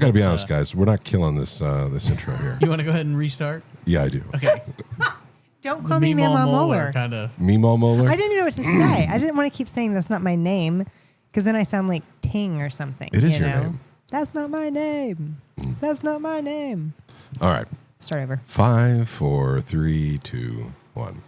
got to be honest, guys. We're not killing this this intro here. You want to go ahead and restart? Yeah, I do. Okay. Don't call me Mama Moeller. Kind of. Meemaw Moeller? I didn't know what to say. I didn't want to keep saying that's not my name because then I sound like Ting or something. It is you your know? name. That's not my name. That's not my name. All right. Start over. 5, 4, 3, 2, 1.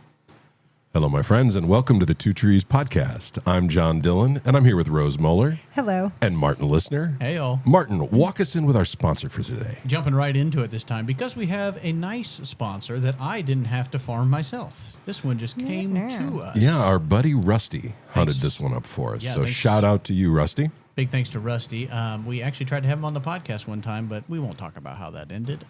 Hello, my friends, and welcome to the Two Trees Podcast. I'm John Dillon, and I'm here with Rose Moeller. Hello. And Martin Listener. Hey, y'all. Martin, walk us in with our sponsor for today. Jumping right into it this time because we have a nice sponsor that I didn't have to farm myself. This one just came to us. Yeah, our buddy Rusty hunted this one up for us. Yeah, so thanks. shout out to you, Rusty. Big thanks to Rusty. We actually tried to have him on the podcast one time, but we won't talk about how that ended.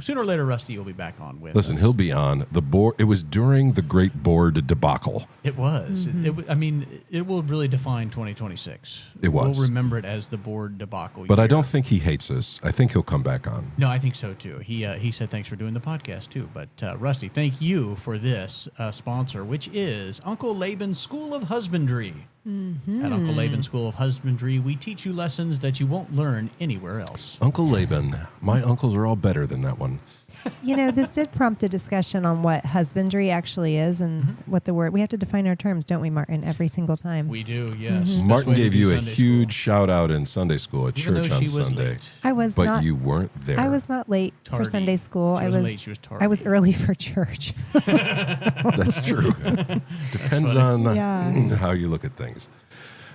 Sooner or later, Rusty will be back on with Listen, us. he'll be on the board. It was during the Great Board debacle. It was. I mean, it will really define 2026. It was. We'll remember it as the board debacle. But year. I don't think he hates us. I think he'll come back on. No, I think so too. He said thanks for doing the podcast too. But Rusty, thank you for this sponsor, which is Uncle Laban's School of Husbandry. Mm-hmm. At Uncle Laban's School of Husbandry, we teach you lessons that you won't learn anywhere else. Uncle Laban. My uncles are all better than that one. You know, this did prompt a discussion on what husbandry actually is and what the word. We have to define our terms, don't we, Martin, every single time? We do, yes. Mm-hmm. Best Martin way to gave do you a Sunday huge school. shout out in Sunday school at Even church though on she was Sunday. late. I was But not. you weren't there. I was not late for Tardy. Sunday school. She wasn't late, she was tardy. I was early for church. That's true. Depends on how you look at things.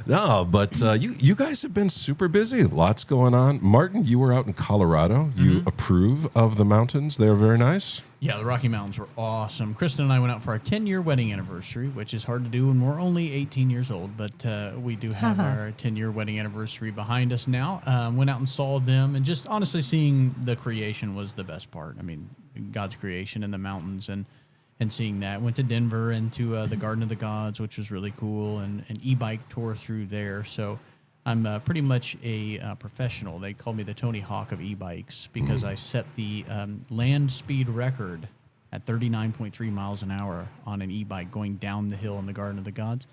No, but you guys have been super busy. Lots going on. Martin, you were out in Colorado. You approve of the mountains. They are very nice. Yeah, the Rocky Mountains were awesome. Kristen and I went out for our 10-year wedding anniversary, which is hard to do when we're only 18 years old, but we do have our 10-year wedding anniversary behind us now. Went out and saw them, and just honestly seeing the creation was the best part. I mean, God's creation in the mountains and seeing that. Went to Denver and to the Garden of the Gods, which was really cool, and an e-bike tour through there. So I'm pretty much a professional. They call me the Tony Hawk of e-bikes because I set the land speed record at 39.3 miles an hour on an e-bike going down the hill in the Garden of the Gods.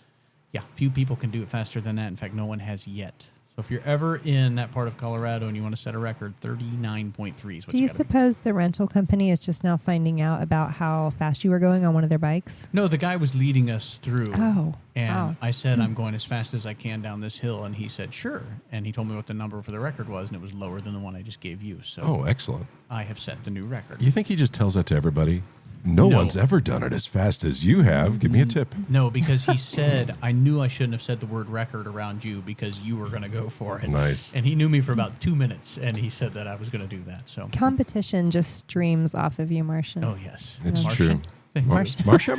Yeah, few people can do it faster than that. In fact, no one has yet. So if you're ever in that part of Colorado and you want to set a record, 39.3 is what Do you suppose the rental company is just now finding out about how fast you were going on one of their bikes? No, the guy was leading us through. Oh, And wow. I said, I'm going as fast as I can down this hill. And he said, sure. And he told me what the number for the record was, and it was lower than the one I just gave you. So Oh, excellent. I have set the new record. You think he just tells that to everybody? No one's ever done it as fast as you have. Give me a tip. No, because he said, I knew I shouldn't have said the word record around you because you were going to go for it. Nice. And he knew me for about 2 minutes, and he said that I was going to do that. So, Competition just streams off of you, Martian. oh, yes. It's Martian. true. Marsha.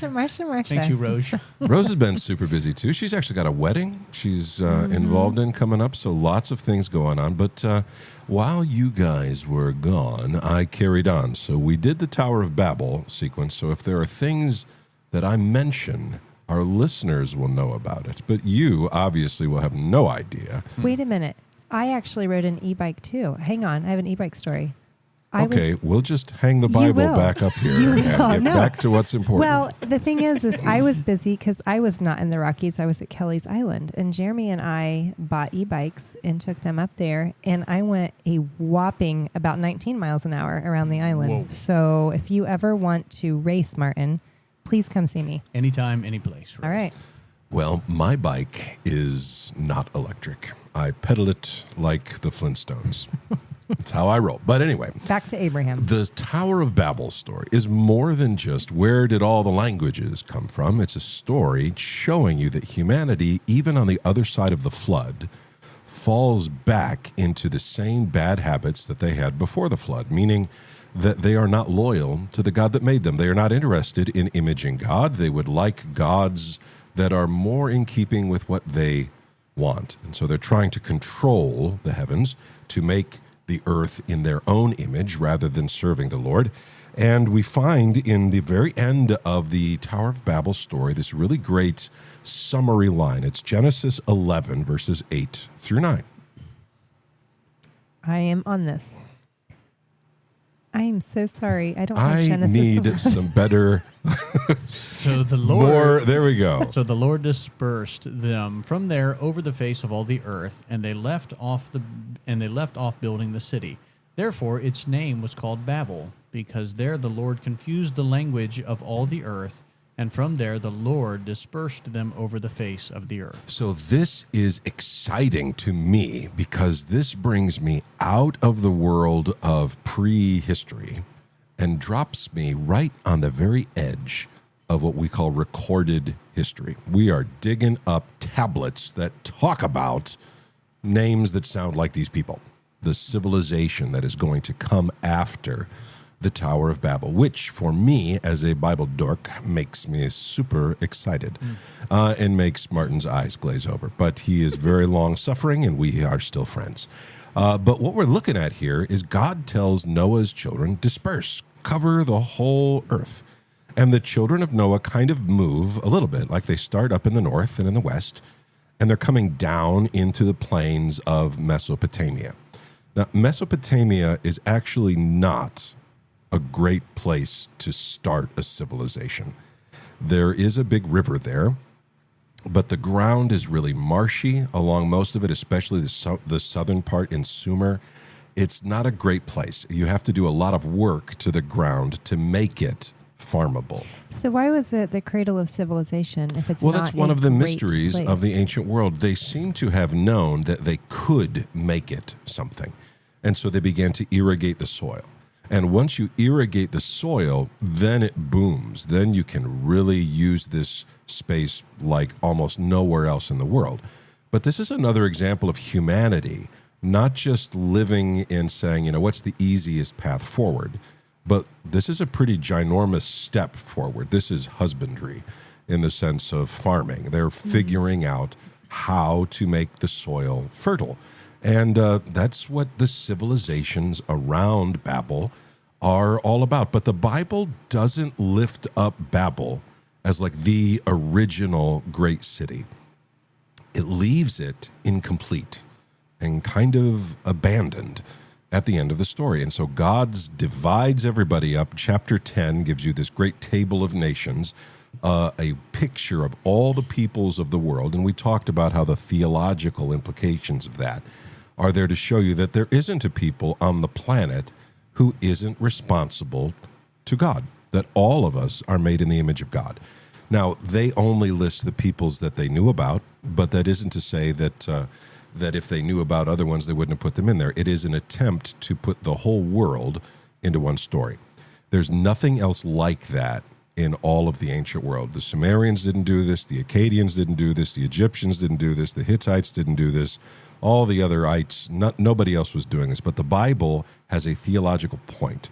Marsha. Thank you, Rose. Rose has been super busy too. She's actually got a wedding she's involved in coming up, so lots of things going on. But while you guys were gone, I carried on. So we did the Tower of Babel sequence. So if there are things that I mention, our listeners will know about it. But you obviously will have no idea. Wait a minute. I actually rode an e-bike too. Hang on. I have an e-bike story. We'll just hang the Bible will. back up here You and will. get No. back to what's important. Well, the thing is I was busy because I was not in the Rockies. I was at Kelly's Island. And Jeremy and I bought e-bikes and took them up there. And I went a whopping about 19 miles an hour around the island. Whoa. So if you ever want to race, Martin, please come see me. Anytime, any place. All right. Well, my bike is not electric. I pedal it like the Flintstones. That's how I roll. But anyway, Back to Abraham. the Tower of Babel story is more than just where did all the languages come from. It's a story showing you that humanity, even on the other side of the flood, falls back into the same bad habits that they had before the flood, meaning that they are not loyal to the God that made them. They are not interested in imaging God. They would like gods that are more in keeping with what they want. And so they're trying to control the heavens to make the earth in their own image rather than serving the Lord. And we find in the very end of the Tower of Babel story this really great summary line. It's Genesis 11, verses 8 through 9. I am on this. I am so sorry. I don't have I Genesis. need some better So the Lord, there we go. So the Lord dispersed them from there over the face of all the earth, and they left off building the city. Therefore, its name was called Babel, because there the Lord confused the language of all the earth, and from there the Lord dispersed them over the face of the earth. So this is exciting to me because this brings me out of the world of prehistory and drops me right on the very edge of what we call recorded history. We are digging up tablets that talk about names that sound like these people, the civilization that is going to come after the Tower of Babel, which for me as a Bible dork makes me super excited and makes Martin's eyes glaze over. But he is very long-suffering and we are still friends. But what we're looking at here is God tells Noah's children, disperse, cover the whole earth. And the children of Noah kind of move a little bit, like they start up in the north and in the west, and they're coming down into the plains of Mesopotamia. Now, Mesopotamia is actually not a great place to start a civilization. There is a big river there, but the ground is really marshy along most of it, especially the southern part in Sumer. It's not a great place. You have to do a lot of work to the ground to make it farmable. So why was it the cradle of civilization if it's Well, not that's one a of the great mysteries place? of the ancient world. They seem to have known that they could make it something. And so they began to irrigate the soil. And once you irrigate the soil, then it booms. Then you can really use this space like almost nowhere else in the world. But this is another example of humanity, not just living in saying, what's the easiest path forward? But this is a pretty ginormous step forward. This is husbandry in the sense of farming. They're figuring out how to make the soil fertile. And that's what the civilizations around Babel are all about. But the Bible doesn't lift up Babel as like the original great city. It leaves it incomplete and kind of abandoned at the end of the story. And so God divides everybody up. Chapter 10 gives you this great table of nations, a picture of all the peoples of the world. And we talked about how the theological implications of that are there to show you that there isn't a people on the planet who isn't responsible to God, that all of us are made in the image of God. Now, they only list the peoples that they knew about, but that isn't to say that that if they knew about other ones, they wouldn't have put them in there. It is an attempt to put the whole world into one story. There's nothing else like that in all of the ancient world. The Sumerians didn't do this. The Akkadians didn't do this. The Egyptians didn't do this. The Hittites didn't do this. All the other ites, nobody else was doing this. But the Bible has a theological point.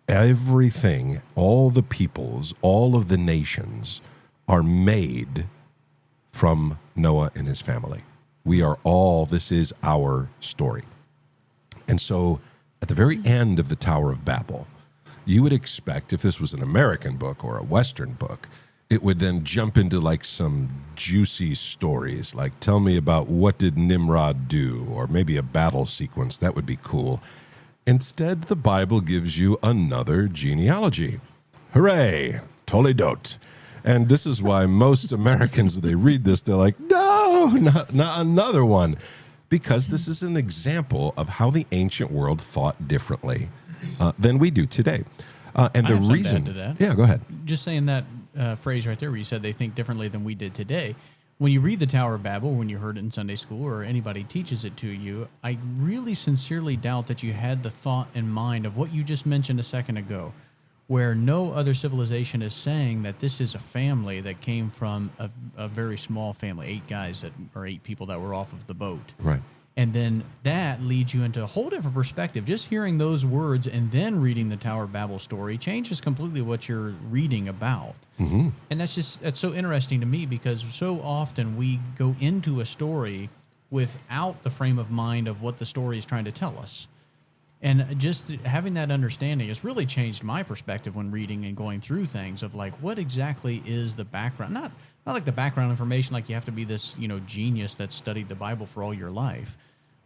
Everything, all the peoples, all of the nations are made from Noah and his family. We are all, this is our story. And so at the very end of the Tower of Babel, you would expect, if this was an American book or a Western book, it would then jump into like some juicy stories, like tell me about what did Nimrod do, or maybe a battle sequence. That would be cool. Instead, the Bible gives you another genealogy. Hooray, Toledot. And this is why most Americans, they read this, they're like, no, not another one. Because this is an example of how the ancient world thought differently than we do today. And I the have something reason, to add to that. Yeah, go ahead. Just saying that phrase right there where you said they think differently than we did today. When you read the Tower of Babel, when you heard it in Sunday school or anybody teaches it to you, I really sincerely doubt that you had the thought in mind of what you just mentioned a second ago, where no other civilization is saying that this is a family that came from a very small family, 8 guys or 8 people that were off of the boat. Right. And then that leads you into a whole different perspective. Just hearing those words and then reading the Tower of Babel story changes completely what you're reading about. Mm-hmm. And that's so interesting to me because so often we go into a story without the frame of mind of what the story is trying to tell us. And just having that understanding has really changed my perspective when reading and going through things of like, what exactly is the background? Not like the background information, like you have to be this, genius that studied the Bible for all your life.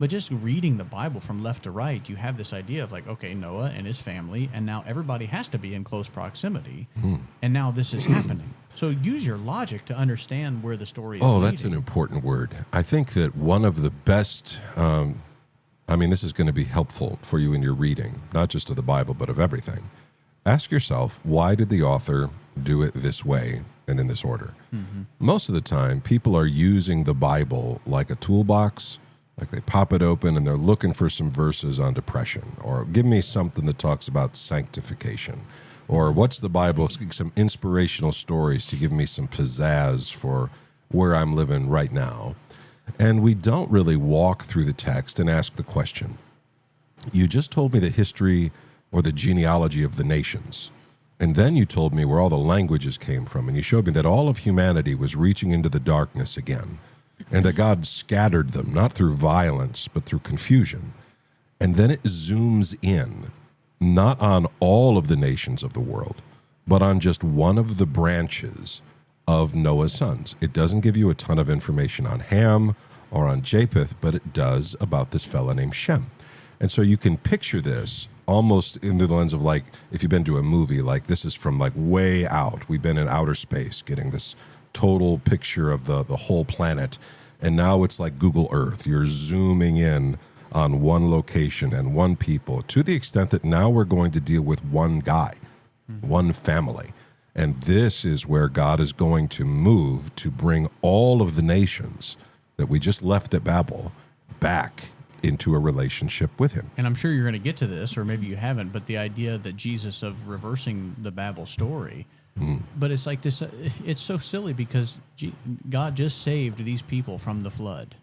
But just reading the Bible from left to right, you have this idea of like, okay, Noah and his family, and now everybody has to be in close proximity, and now this is happening. So use your logic to understand where the story is leading. That's an important word. I think that one of the best, this is going to be helpful for you in your reading, not just of the Bible, but of everything. Ask yourself, why did the author do it this way and in this order? Mm-hmm. Most of the time, people are using the Bible like a toolbox, like they pop it open and they're looking for some verses on depression, or give me something that talks about sanctification, or what's the Bible, some inspirational stories to give me some pizzazz for where I'm living right now. And we don't really walk through the text and ask the question, you just told me the history or the genealogy of the nations, and then you told me where all the languages came from, and you showed me that all of humanity was reaching into the darkness again, and that God scattered them, not through violence, but through confusion. And then it zooms in, not on all of the nations of the world, but on just one of the branches of Noah's sons. It doesn't give you a ton of information on Ham or on Japheth, but it does about this fella named Shem. And so you can picture this almost in the lens of like, if you've been to a movie, like this is from like way out. We've been in outer space getting this total picture of the whole planet. And now it's like Google Earth. You're zooming in on one location and one people, to the extent that now we're going to deal with one guy, one family. And this is where God is going to move to bring all of the nations that we just left at Babel back into a relationship with him. And I'm sure you're going to get to this, or maybe you haven't, but the idea that Jesus of reversing the Babel story, but it's like this, it's so silly because God just saved these people from the flood.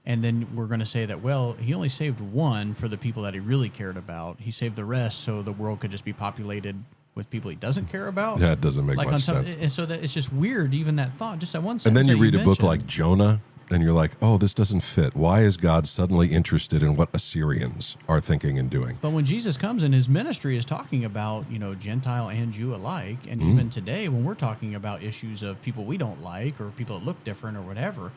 And then we're going to say that, well, he only saved one for the people that he really cared about. He saved the rest so the world could just be populated with people he doesn't care about. Yeah, it doesn't make much sense. And so that it's just weird, even that thought, just that one sentence. And then you read a book like Jonah, and you're like, oh, this doesn't fit. Why is God suddenly interested in what Assyrians are thinking and doing? But when Jesus comes in, his ministry is talking about, Gentile and Jew alike. And even today, when we're talking about issues of people we don't like or people that look different or whatever,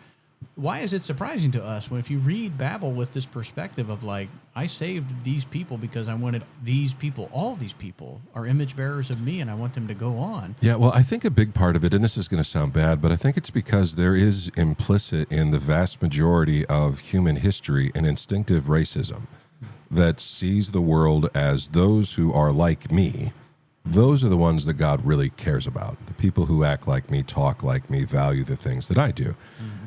why is it surprising to us when if you read Babel with this perspective of like, I saved these people because I wanted these people, all these people are image bearers of me and I want them to go on. Yeah, well, I think a big part of it, and this is going to sound bad, but I think it's because there is implicit in the vast majority of human history an instinctive racism that sees the world as those who are like me. Those are the ones that God really cares about. The people who act like me, talk like me, value the things that I do.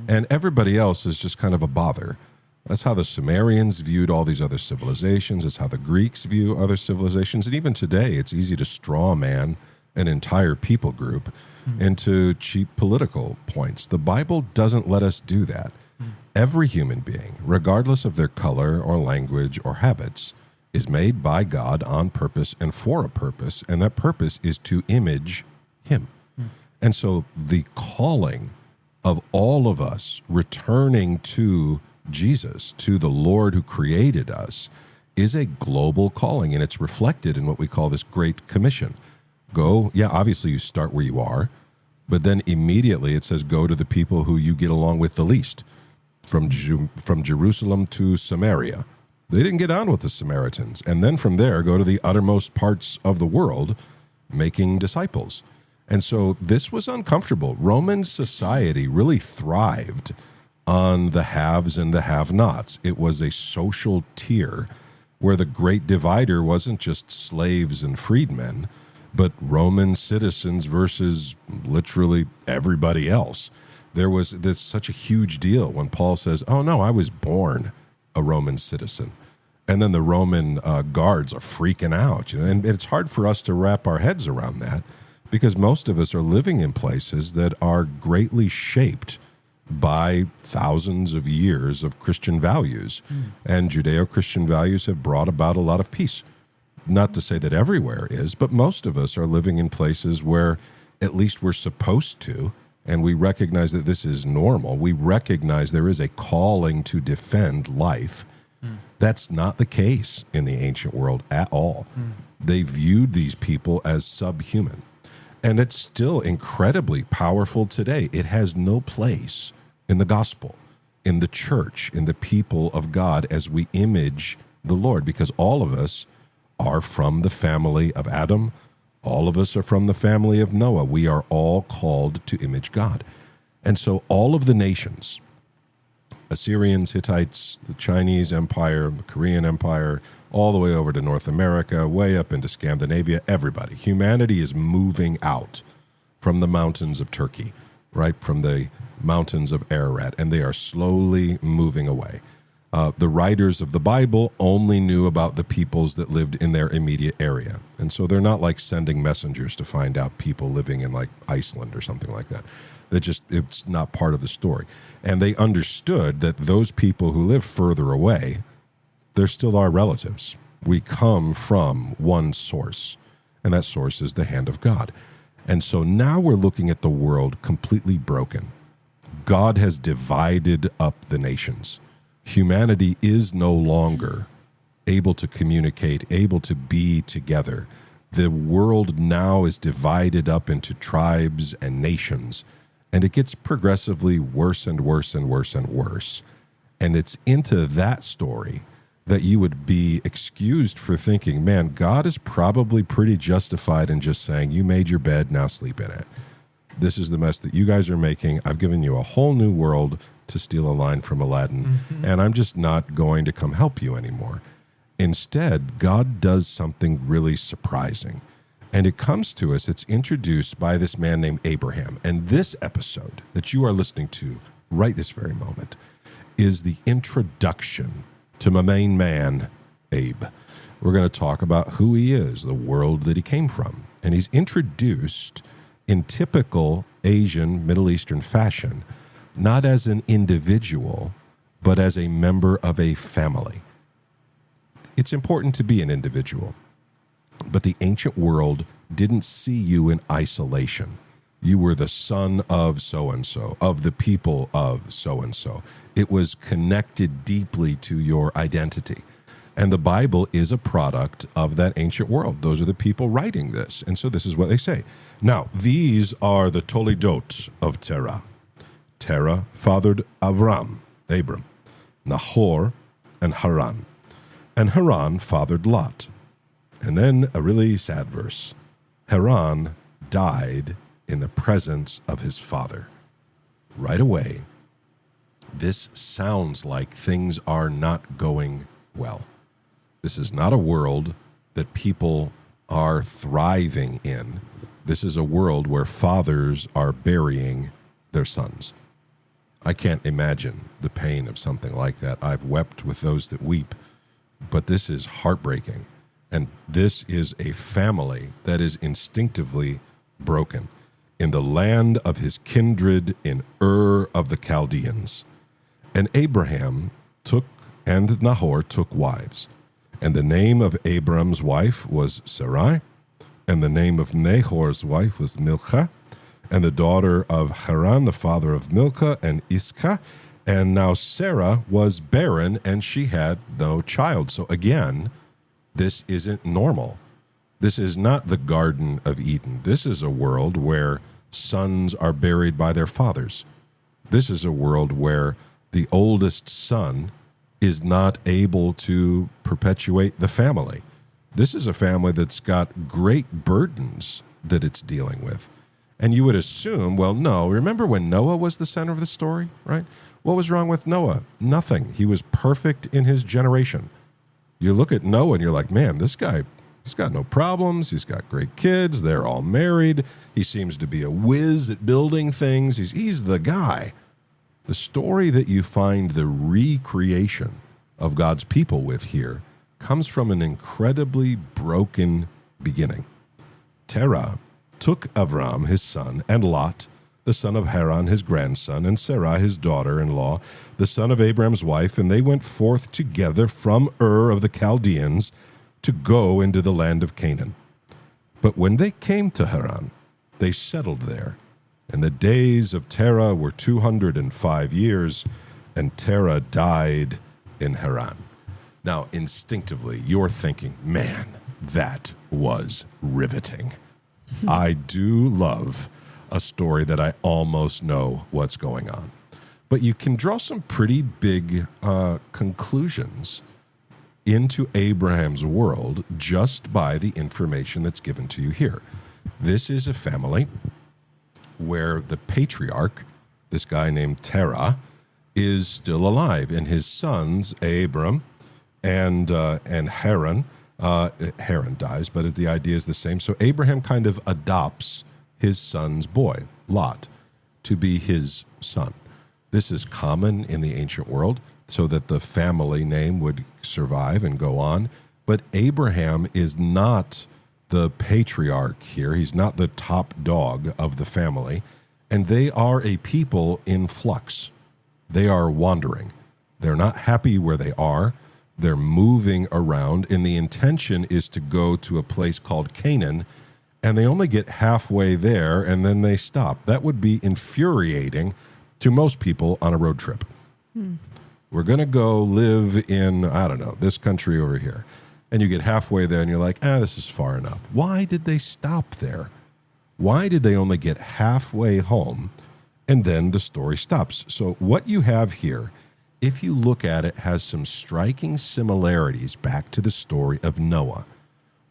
And everybody else is just kind of a bother. That's how the Sumerians viewed all these other civilizations. It's how the Greeks view other civilizations. And even today, it's easy to straw man an entire people group into cheap political points. The Bible doesn't let us do that. Every human being, regardless of their color or language or habits, is made by God on purpose and for a purpose, and that purpose is to image him. And so the calling of all of us returning to Jesus, to the Lord who created us, is a global calling, and it's reflected in what we call this Great Commission. Go, yeah, obviously you start where you are, but then immediately it says go to the people who you get along with the least, from Jerusalem to Samaria. They didn't get on with the Samaritans. And then from there, go to the uttermost parts of the world, making disciples. And so this was uncomfortable. Roman society really thrived on the haves and the have-nots. It was a social tier where the great divider wasn't just slaves and freedmen, but Roman citizens versus literally everybody else. That's such a huge deal when Paul says, oh no, I was born a Roman citizen. And then the Roman guards are freaking out. And it's hard for us to wrap our heads around that because most of us are living in places that are greatly shaped by thousands of years of Christian values. And Judeo-Christian values have brought about a lot of peace. Not to say that everywhere is, but most of us are living in places where at least we're supposed to, and we recognize that this is normal. We recognize there is a calling to defend life. That's not the case in the ancient world at all. They viewed these people as subhuman. And it's still incredibly powerful today. It has no place in the gospel. in the church, in the people of God as we image the Lord, because all of us are from the family of Adam. All of us are from the family of Noah. We are all called to image God. And so all of the nations, Assyrians, Hittites, the Chinese Empire, the Korean Empire, all the way over to North America, way up into Scandinavia, everybody. Humanity is moving out from the mountains of Turkey, right, from the mountains of Ararat, and they are slowly moving away. The writers of the Bible only knew about the peoples that lived in their immediate area. And so they're not like sending messengers to find out people living in like Iceland or something like that. It's not part of the story. And they understood that those people who live further away, they're still our relatives. We come from one source, and that source is the hand of God. And so now we're looking at the world completely broken. God has divided up the nations. Humanity is no longer able to communicate, able to be together. The world now is divided up into tribes and nations, and it gets progressively worse and worse and worse and worse. And it's into that story that you would be excused for thinking, man, God is probably pretty justified in just saying, you made your bed, now sleep in it. This is the mess that you guys are making. I've given you a whole new world, to steal a line from Aladdin, and I'm just not going to come help you anymore. Instead, God does something really surprising. And it comes to us, it's introduced by this man named Abraham. And this episode that you are listening to right this very moment is the introduction to my main man, Abe. We're going to talk about who he is, the world that he came from. And he's introduced in typical Asian, Middle Eastern fashion, not as an individual, but as a member of a family. It's important to be an individual, but the ancient world didn't see you in isolation. You were the son of so-and-so, of the people of so-and-so. It was connected deeply to your identity. And the Bible is a product of that ancient world. Those are the people writing this. And so this is what they say. Now, these are the Toledot of Terah. Terah fathered Abram, Nahor, and Haran. And Haran fathered Lot. And then a really sad verse. Haran died in the presence of his father. Right away, this sounds like things are not going well. This is not a world that people are thriving in. This is a world where fathers are burying their sons. I can't imagine the pain of something like that. I've wept with those that weep, but this is heartbreaking. And this is a family that is instinctively broken in the land of his kindred in Ur of the Chaldeans. And Abraham and Nahor took wives. And the name of Abram's wife was Sarai, and the name of Nahor's wife was Milcah, and the daughter of Haran, the father of Milcah and Iscah. And now Sarah was barren, and she had no child. So again, this isn't normal. This is not the Garden of Eden. This is a world where sons are buried by their fathers. This is a world where the oldest son is not able to perpetuate the family. This is a family that's got great burdens that it's dealing with. And you would assume, well, no, remember when Noah was the center of the story, right? What was wrong with Noah? Nothing. He was perfect in his generation. You look at Noah and you're like, man, this guy, he's got no problems. He's got great kids. They're all married. He seems to be a whiz at building things. He's the guy. The story that you find the recreation of God's people with here comes from an incredibly broken beginning. Terah took Avram, his son, and Lot, the son of Haran, his grandson, and Sarai, his daughter-in-law, the son of Abraham's wife, and they went forth together from Ur of the Chaldeans to go into the land of Canaan. But when they came to Haran, they settled there. And the days of Terah were 205 years, and Terah died in Haran. Now, instinctively, you're thinking, man, that was riveting. I do love a story that I almost know what's going on. But you can draw some pretty big conclusions into Abraham's world just by the information that's given to you here. This is a family where the patriarch, this guy named Terah, is still alive, and his sons, Abram and Haran, Haran dies, but the idea is the same. So Abraham kind of adopts his son's boy, Lot, to be his son. This is common in the ancient world so that the family name would survive and go on. But Abraham is not the patriarch here. He's not the top dog of the family. And they are a people in flux. They are wandering. They're not happy where they are. They're moving around, and the intention is to go to a place called Canaan, and they only get halfway there, and then they stop. That would be infuriating to most people on a road trip. We're going to go live in, I don't know, this country over here. And you get halfway there, and you're like, this is far enough. Why did they stop there? Why did they only get halfway home, and then the story stops? So what you have here, if you look at it, has some striking similarities back to the story of Noah.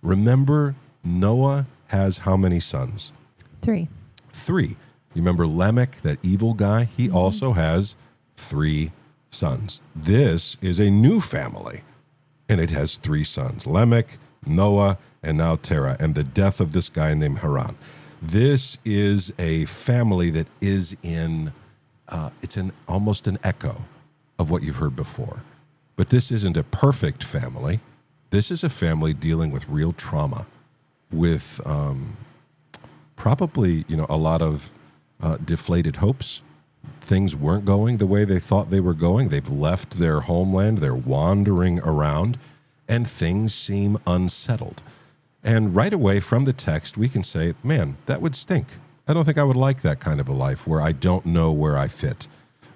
Remember, Noah has how many sons? 3. 3. You remember Lamech, that evil guy? He also has 3 sons. This is a new family, and it has 3 sons: Lamech, Noah, and now Terah, and the death of this guy named Haran. This is a family that is in, it's almost an echo of what you've heard before. But this isn't a perfect family. This is a family dealing with real trauma, with probably, a lot of deflated hopes. Things weren't going the way they thought they were going. They've left their homeland. They're wandering around, and things seem unsettled. And right away from the text, we can say, man, that would stink. I don't think I would like that kind of a life where I don't know where I fit,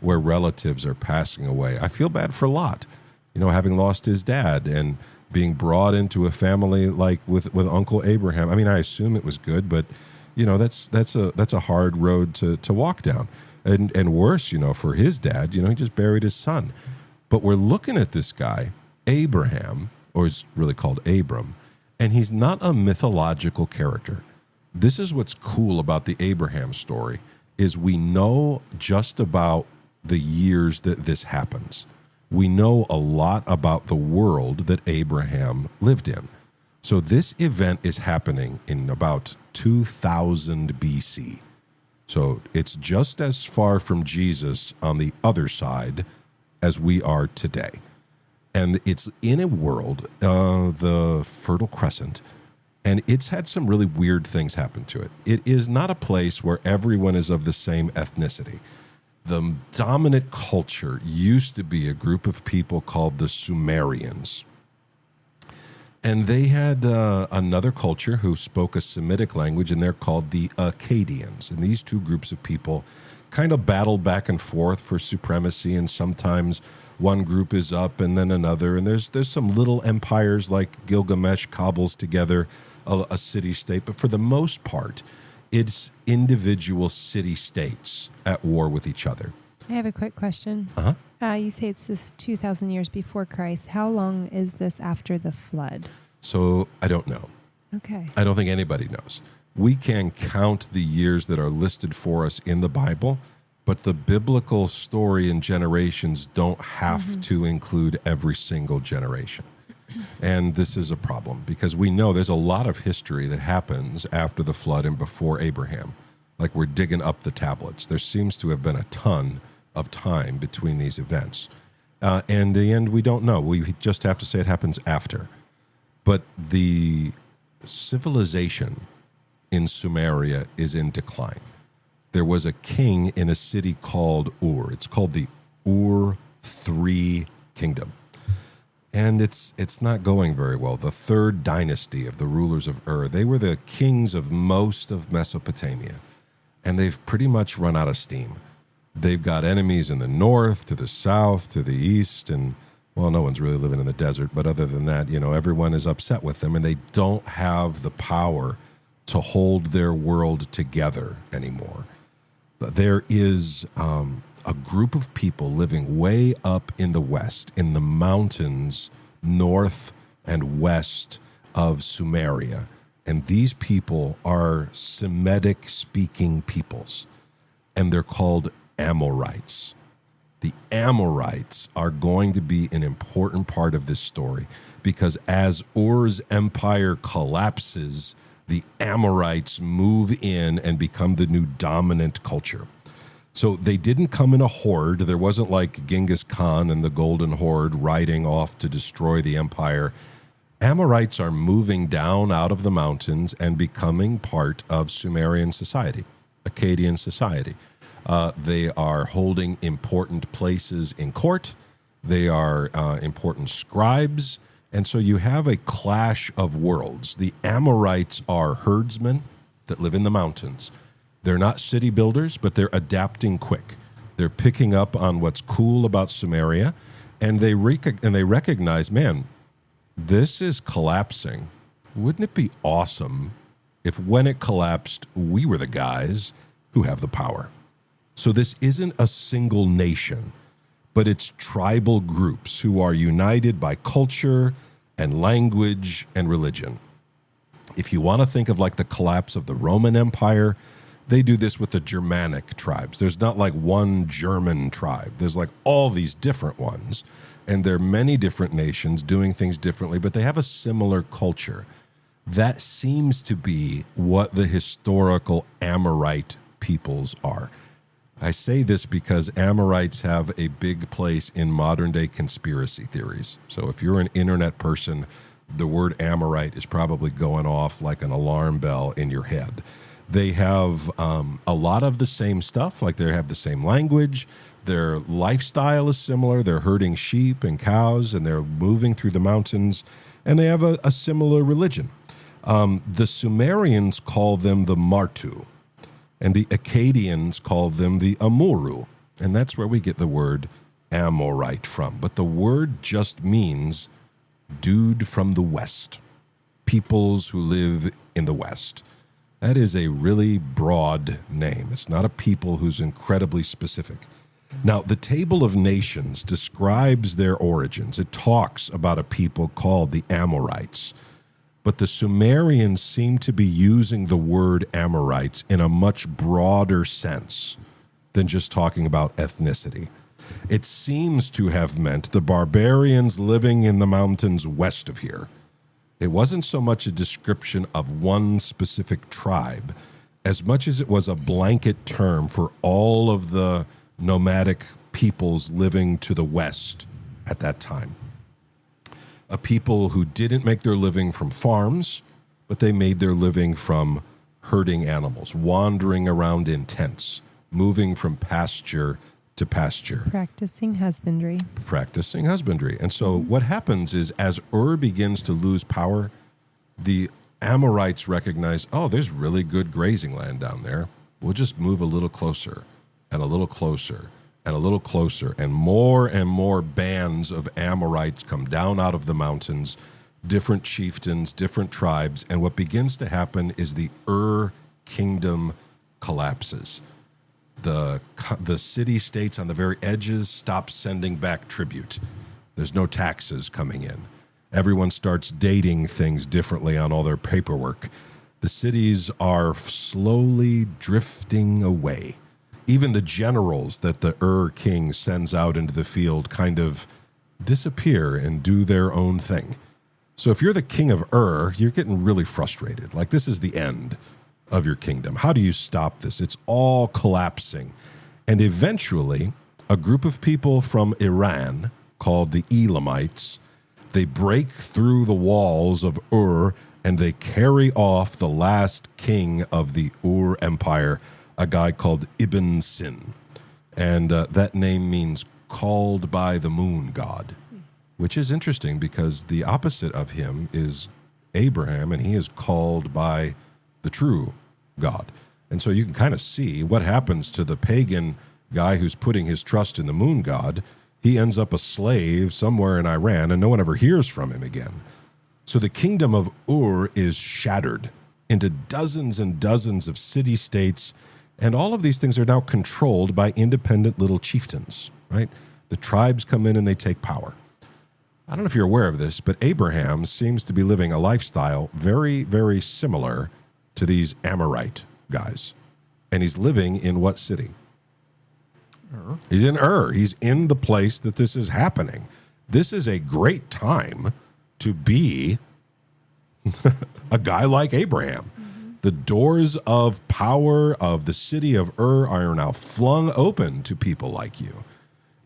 where relatives are passing away. I feel bad for Lot, having lost his dad and being brought into a family like with Uncle Abraham. I mean, I assume it was good, but that's a hard road to walk down. And worse, for his dad, he just buried his son. But we're looking at this guy, Abraham, or he's really called Abram, and he's not a mythological character. This is what's cool about the Abraham story, is we know just about the years that this happens. We know a lot about the world that Abraham lived in. So this event is happening in about 2000 BC. So it's just as far from Jesus on the other side as we are today. And it's in a world, the Fertile Crescent, and it's had some really weird things happen to it. It is not a place where everyone is of the same ethnicity. The dominant culture used to be a group of people called the Sumerians. And they had another culture who spoke a Semitic language, and they're called the Akkadians. And these two groups of people kind of battled back and forth for supremacy, and sometimes one group is up and then another. And there's some little empires like Gilgamesh cobbles together a city-state. But for the most part, it's individual city-states at war with each other. I have a quick question. You say it's this 2,000 years before Christ. How long is this after the flood? So I don't know. Okay. I don't think anybody knows. We can count the years that are listed for us in the Bible, but the biblical story and generations don't have to include every single generation. And this is a problem because we know there's a lot of history that happens after the flood and before Abraham. Like we're digging up the tablets. There seems to have been a ton of time between these events. And in the end, we don't know. We just have to say it happens after. But the civilization in Sumeria is in decline. There was a king in a city called Ur. It's called the Ur III kingdom. And it's not going very well. The third dynasty of the rulers of Ur, they were the kings of most of Mesopotamia. And they've pretty much run out of steam. They've got enemies in the north, to the south, to the east, and, well, no one's really living in the desert. But other than that, everyone is upset with them, and they don't have the power to hold their world together anymore. But there is a a group of people living way up in the west, in the mountains north and west of Sumeria. And these people are Semitic-speaking peoples, and they're called Amorites. The Amorites are going to be an important part of this story because as Ur's empire collapses, the Amorites move in and become the new dominant culture. So they didn't come in a horde. There wasn't like Genghis Khan and the Golden Horde riding off to destroy the empire. Amorites are moving down out of the mountains and becoming part of Sumerian society, Akkadian society. They are holding important places in court. They are important scribes. And so you have a clash of worlds. The Amorites are herdsmen that live in the mountains. They're not city builders, but they're adapting quick. They're picking up on what's cool about Sumeria, and they recognize, man, this is collapsing. Wouldn't it be awesome if when it collapsed, we were the guys who have the power? So this isn't a single nation, but it's tribal groups who are united by culture and language and religion. If you want to think of like the collapse of the Roman Empire, they do this with the Germanic tribes. There's not like one German tribe. There's like all these different ones. And there are many different nations doing things differently, but they have a similar culture. That seems to be what the historical Amorite peoples are. I say this because Amorites have a big place in modern-day conspiracy theories. So if you're an internet person, the word Amorite is probably going off like an alarm bell in your head. They have a lot of the same stuff, like they have the same language. Their lifestyle is similar. They're herding sheep and cows, and they're moving through the mountains, and they have a similar religion. The Sumerians call them the Martu, and the Akkadians call them the Amuru, and that's where we get the word Amorite from. But the word just means dude from the West, peoples who live in the West. That is a really broad name. It's not a people who's incredibly specific. Now, the Table of Nations describes their origins. It talks about a people called the Amorites. But the Sumerians seem to be using the word Amorites in a much broader sense than just talking about ethnicity. It seems to have meant the barbarians living in the mountains west of here. It wasn't so much a description of one specific tribe as much as it was a blanket term for all of the nomadic peoples living to the west at that time. A people who didn't make their living from farms, but they made their living from herding animals, wandering around in tents, moving from pasture to pasture. Practicing husbandry. And so what happens is as Ur begins to lose power, the Amorites recognize, oh, there's really good grazing land down there. We'll just move a little closer and a little closer and a little closer. And more bands of Amorites come down out of the mountains, different chieftains, different tribes. And what begins to happen is the Ur kingdom collapses. The city-states on the very edges stop sending back tribute. There's no taxes coming in. Everyone starts dating things differently on all their paperwork. The cities are slowly drifting away. Even the generals that the Ur king sends out into the field kind of disappear and do their own thing. So if you're the king of Ur, you're getting really frustrated. Like, this is the end of your kingdom. How do you stop this? It's all collapsing. And eventually, a group of people from Iran called the Elamites, they break through the walls of Ur and they carry off the last king of the Ur Empire, a guy called Ibn Sin. And that name means called by the moon god, which is interesting because the opposite of him is Abraham, and he is called by the true God. And so you can kind of see what happens to the pagan guy who's putting his trust in the moon god. He ends up a slave somewhere in Iran, and no one ever hears from him again. So the kingdom of Ur is shattered into dozens and dozens of city-states And all of these things are now controlled by independent little chieftains, right? The tribes come in and they take power. I don't know if you're aware of this, but Abraham seems to be living a lifestyle very, very similar to these Amorite guys. And he's living in what city? He's in Ur. He's in the place that this is happening. This is a great time to be a guy like Abraham. The doors of power of the city of Ur are now flung open to people like you.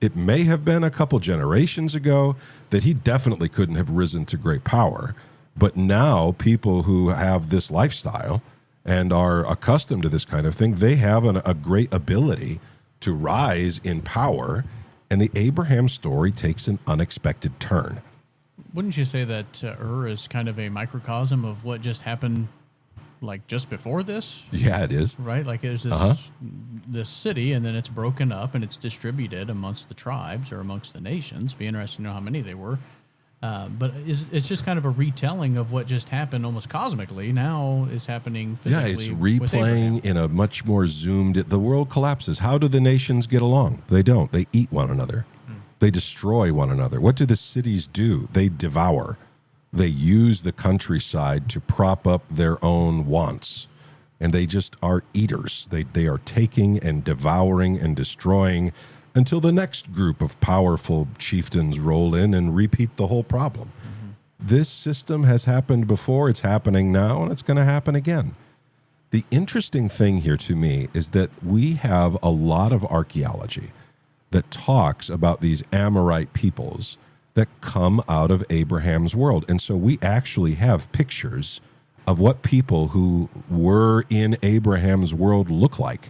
It may have been a couple generations ago that he definitely couldn't have risen to great power. But now people who have this lifestyle and are accustomed to this kind of thing, they have a great ability to rise in power. And the Abraham story takes an unexpected turn. Wouldn't you say that Ur is kind of a microcosm of what just happened, like just before this? Yeah, it is. Right? Like there's this city, and then it's broken up and it's distributed amongst the tribes or amongst the nations. Be interesting to know how many they were. But it's just kind of a retelling of what just happened almost cosmically. Now is happening physically. Yeah, it's replaying in a much more zoomed. The world collapses. How do the nations get along? They don't. They eat one another. They destroy one another. What do the cities do? They devour. They use the countryside to prop up their own wants. And they just are eaters. They are taking and devouring and destroying until the next group of powerful chieftains roll in and repeat the whole problem. This system has happened before, it's happening now, and it's going to happen again. The interesting thing here to me is that we have a lot of archaeology that talks about these Amorite peoples that come out of Abraham's world. And so we actually have pictures of what people who were in Abraham's world look like.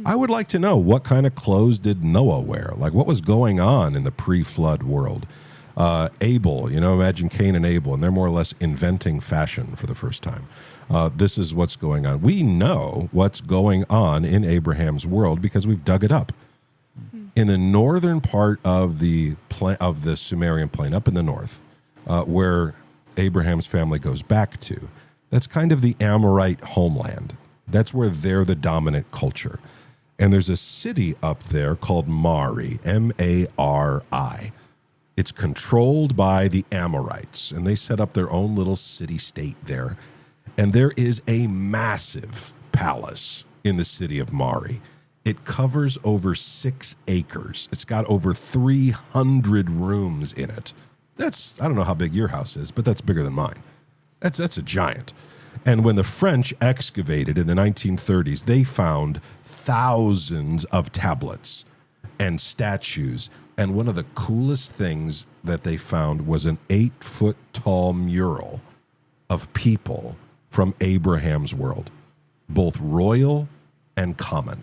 I would like to know, what kind of clothes did Noah wear? Like, what was going on in the pre-flood world? Abel, imagine Cain and Abel, and they're more or less inventing fashion for the first time. This is what's going on. We know what's going on in Abraham's world because we've dug it up. In the northern part of the Sumerian plain, up in the north, where Abraham's family goes back to, that's kind of the Amorite homeland. That's where they're the dominant culture. And there's a city up there called Mari, M-A-R-I. It's controlled by the Amorites, and they set up their own little city-state there. And there is a massive palace in the city of Mari. It covers over 6 acres. It's got over 300 rooms in it. I don't know how big your house is, but that's bigger than mine. That's a giant. And when the French excavated in the 1930s, they found thousands of tablets and statues. And one of the coolest things that they found was an 8-foot-tall mural of people from Abraham's world, both royal and common.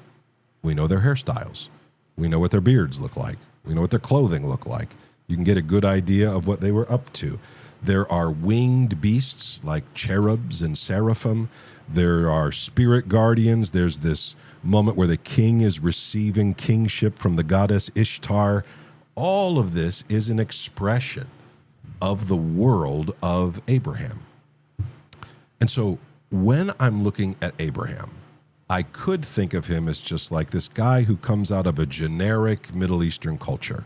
We know their hairstyles. We know what their beards look like. We know what their clothing looked like. You can get a good idea of what they were up to. There are winged beasts like cherubs and seraphim. There are spirit guardians. There's this moment where the king is receiving kingship from the goddess Ishtar. All of this is an expression of the world of Abraham. And so when I'm looking at Abraham, I could think of him as just like this guy who comes out of a generic Middle Eastern culture.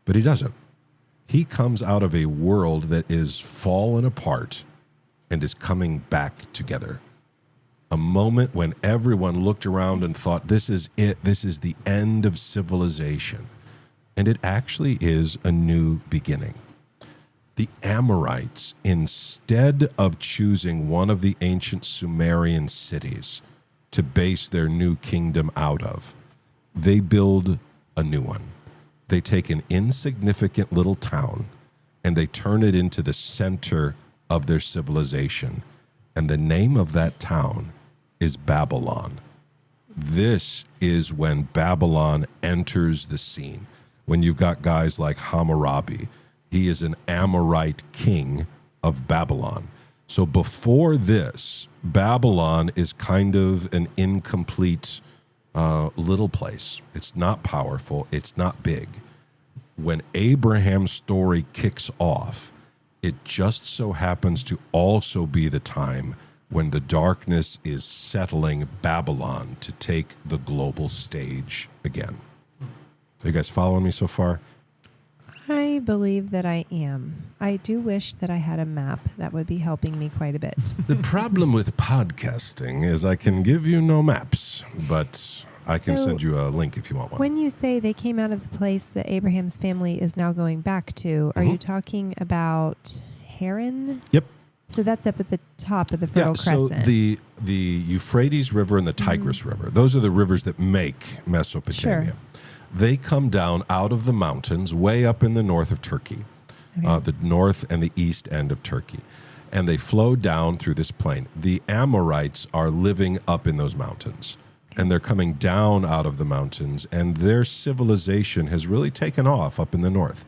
But he doesn't. He comes out of a world that is fallen apart and is coming back together. A moment when everyone looked around and thought, this is it. This is the end of civilization. And it actually is a new beginning. The Amorites, instead of choosing one of the ancient Sumerian cities to base their new kingdom out of, they build a new one. They take an insignificant little town and they turn it into the center of their civilization. And the name of that town is Babylon. This is when Babylon enters the scene. When you've got guys like Hammurabi, he is an Amorite king of Babylon. So before this, Babylon is kind of an incomplete little place. It's not powerful. It's not big. When Abraham's story kicks off, it just so happens to also be the time when the darkness is settling Babylon to take the global stage again. Are you guys following me so far? I believe that I am. I do wish that I had a map. That would be helping me quite a bit. The problem with podcasting is I can give you no maps, but I can send you a link if you want one. When you say they came out of the place that Abraham's family is now going back to, are you talking about Haran? Yep. So that's up at the top of the Fertile Crescent. So the Euphrates River and the Tigris River, those are the rivers that make Mesopotamia. Sure. They come down out of the mountains way up in the north of Turkey, the north and the east end of Turkey. And they flow down through this plain. The Amorites are living up in those mountains. And they're coming down out of the mountains, and their civilization has really taken off up in the north.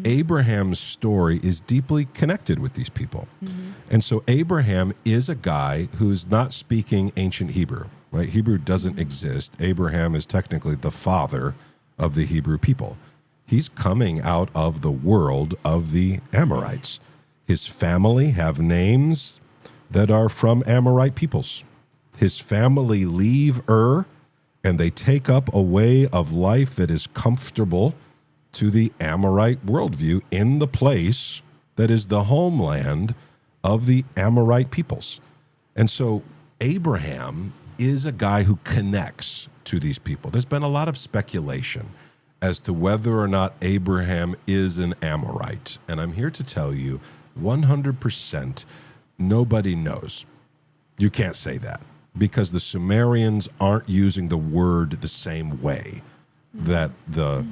Abraham's story is deeply connected with these people. And so Abraham is a guy who's not speaking ancient Hebrew, right? Hebrew doesn't exist. Abraham is technically the father of the Hebrew people. He's coming out of the world of the Amorites. His family have names that are from Amorite peoples. His family leave Ur, and they take up a way of life that is comfortable to the Amorite worldview in the place that is the homeland of the Amorite peoples. And so Abraham is a guy who connects to these people. There's been a lot of speculation as to whether or not Abraham is an Amorite. And I'm here to tell you 100% nobody knows. You can't say that because the Sumerians aren't using the word the same way that the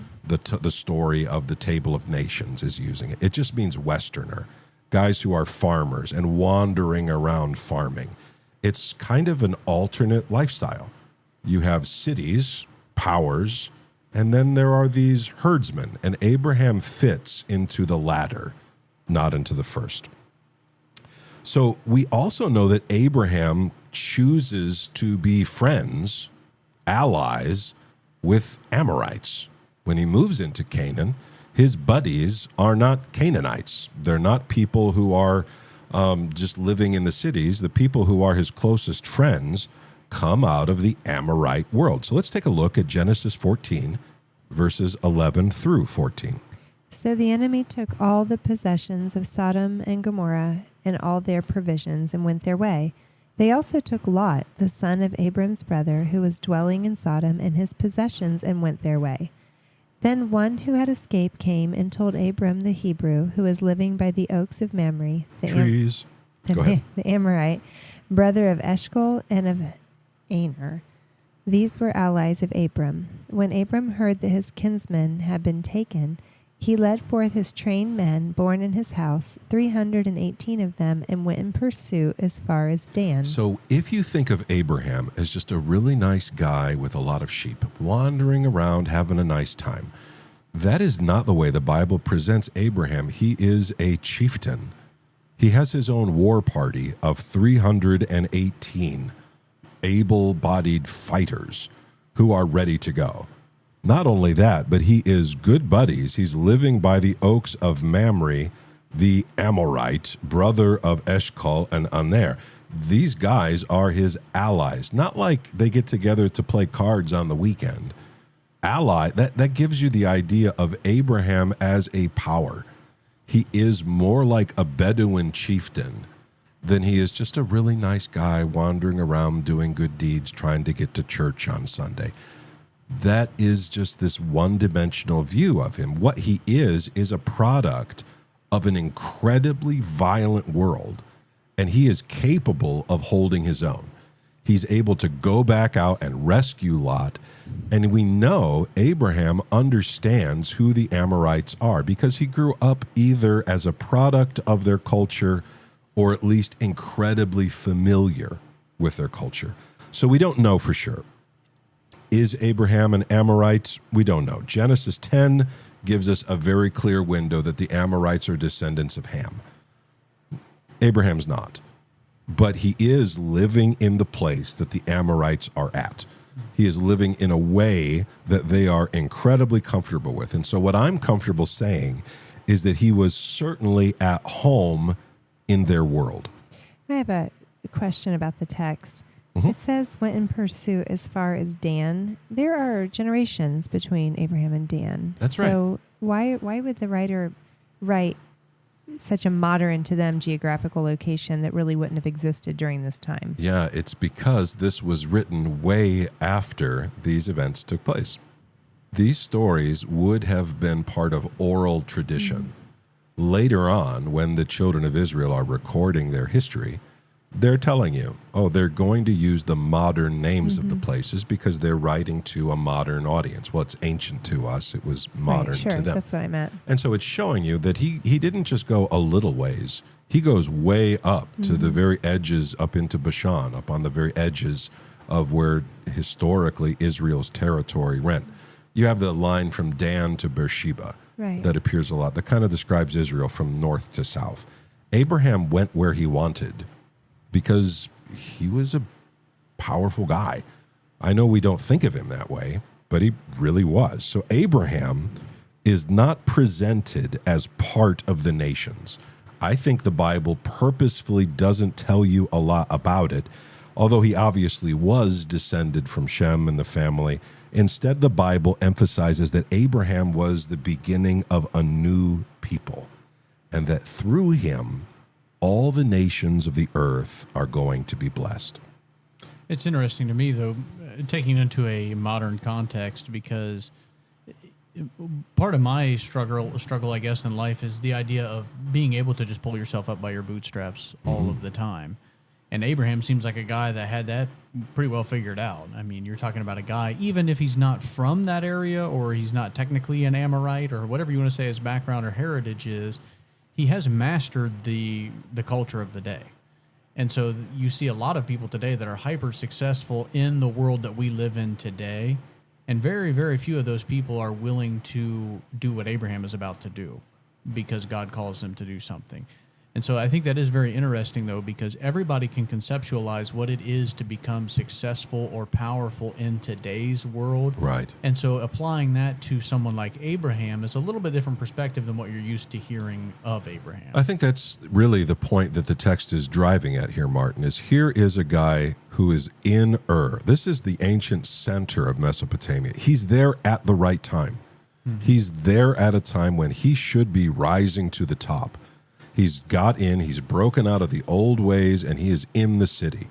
story of the Table of Nations is using it. It just means Westerner, guys who are farmers and wandering around farming. It's kind of an alternate lifestyle. You have cities, powers, and then there are these herdsmen, and Abraham fits into the latter, not into the first. So we also know that Abraham chooses to be friends, allies, with Amorites. When he moves into Canaan, his buddies are not Canaanites. They're not people who are just living in the cities. The people who are his closest friends come out of the Amorite world. So let's take a look at Genesis 14, verses 11 through 14. So the enemy took all the possessions of Sodom and Gomorrah and all their provisions and went their way. They also took Lot, the son of Abram's brother, who was dwelling in Sodom, and his possessions and went their way. Then one who had escaped came and told Abram the Hebrew, who was living by the oaks of Mamre, Trees. Go ahead. the Amorite, brother of Eshcol and of Aner. These were allies of Abram. When Abram heard that his kinsmen had been taken, he led forth his trained men born in his house, 318 of them, and went in pursuit as far as Dan. So if you think of Abraham as just a really nice guy with a lot of sheep, wandering around having a nice time, that is not the way the Bible presents Abraham. He is a chieftain. He has his own war party of 318 able-bodied fighters who are ready to go. Not only that, but he is good buddies. He's living by the oaks of Mamre, the Amorite, brother of Eshcol and Aner. These guys are his allies. Not like they get together to play cards on the weekend. Ally, that gives you the idea of Abraham as a power. He is more like a Bedouin chieftain than he is just a really nice guy wandering around doing good deeds, trying to get to church on Sunday. That is just this one-dimensional view of him. What he is a product of an incredibly violent world, and he is capable of holding his own. He's able to go back out and rescue Lot, and we know Abraham understands who the Amorites are because he grew up either as a product of their culture or at least incredibly familiar with their culture. So we don't know for sure. Is Abraham an Amorite? We don't know. Genesis 10 gives us a very clear window that the Amorites are descendants of Ham. Abraham's not. But he is living in the place that the Amorites are at. He is living in a way that they are incredibly comfortable with. And so what I'm comfortable saying is that he was certainly at home in their world. I have a question about the text. Mhm. It says went in pursuit as far as Dan. There are generations between Abraham and Dan. That's right. So why would the writer write such a modern to them geographical location that really wouldn't have existed during this time? Yeah, it's because this was written way after these events took place. These stories would have been part of oral tradition. Later on, when the children of Israel are recording their history, they're telling you, oh, they're going to use the modern names of the places because they're writing to a modern audience. Well, it's ancient to us. It was modern Right, sure, to them. that's what I meant. And so it's showing you that he didn't just go a little ways. He goes way up to the very edges, up into Bashan, up on the very edges of where historically Israel's territory went. You have the line from Dan to Beersheba Right. that appears a lot. That kind of describes Israel from north to south. Abraham went where he wanted because he was a powerful guy. I know we don't think of him that way, but he really was. So Abraham is not presented as part of the nations. I think the Bible purposefully doesn't tell you a lot about it, although he obviously was descended from Shem and the family. Instead, the Bible emphasizes that Abraham was the beginning of a new people, and that through him, all the nations of the earth are going to be blessed. It's interesting to me, though, taking into a modern context, because part of my struggle, I guess, in life is the idea of being able to just pull yourself up by your bootstraps all of the time. And Abraham seems like a guy that had that pretty well figured out. I mean, you're talking about a guy, even if he's not from that area or he's not technically an Amorite or whatever you want to say his background or heritage is, he has mastered the culture of the day. And so you see a lot of people today that are hyper successful in the world that we live in today. And very, very few of those people are willing to do what Abraham is about to do because God calls them to do something. And so I think that is very interesting, though, because everybody can conceptualize what it is to become successful or powerful in today's world. Right. And so applying that to someone like Abraham is a little bit different perspective than what you're used to hearing of Abraham. I think that's really the point that the text is driving at here, Martin, is here is a guy who is in Ur. This is the ancient center of Mesopotamia. He's there at the right time. He's there at a time when he should be rising to the top. He's got in, he's broken out of the old ways, and he is in the city.